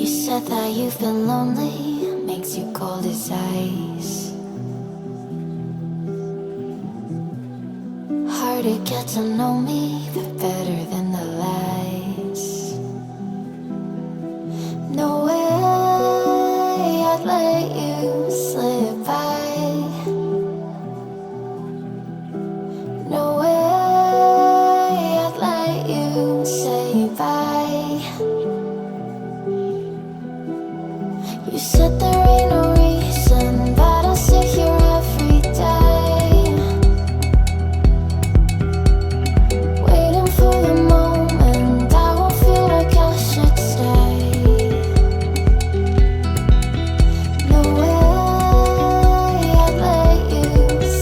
said that you've been lonely, makes you cold as ice. Hard to get to know me, but better than the lies. No way I'd let you slip by. No way I'd let you say bye. You said there ain't no reason, but I'll sit here every day, waiting for the moment I won't feel like I should stay. No way I'd let you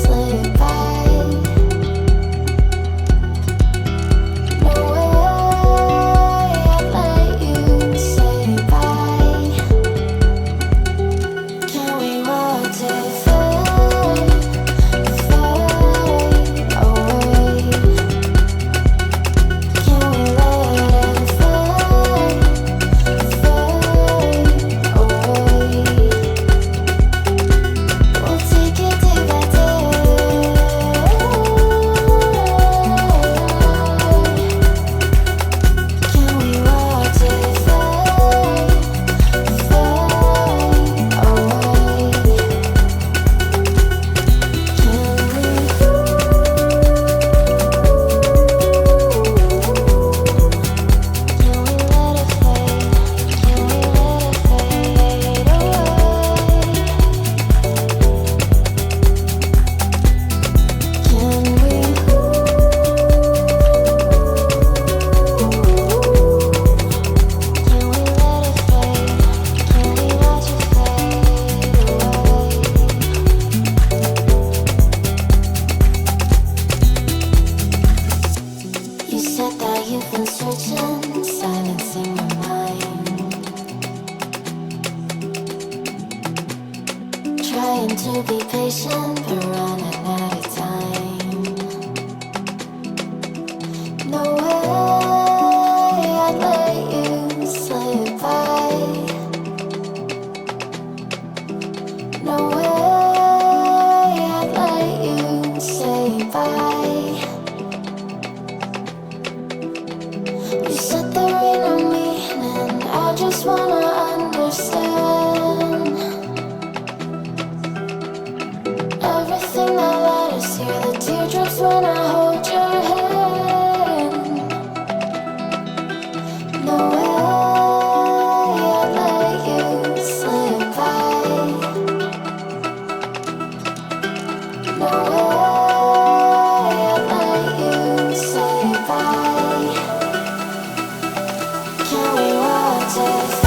slip by. No way I'd let you say bye. Can we watch it fade, fade away? Can we let it fade, fade away? We'll take it day by day. Can we watch it fade, fade away? You said that you've been searching, silencing your mind, trying to be patient, but running out of time. No way I'd let you slip by. No way I'd let you say bye. You said there ain't no meaning, I just wanna understand everything that led us here, the teardrops when I hold your hand. No way I'd let you slip by. No way I'd let you say bye. Can we watch it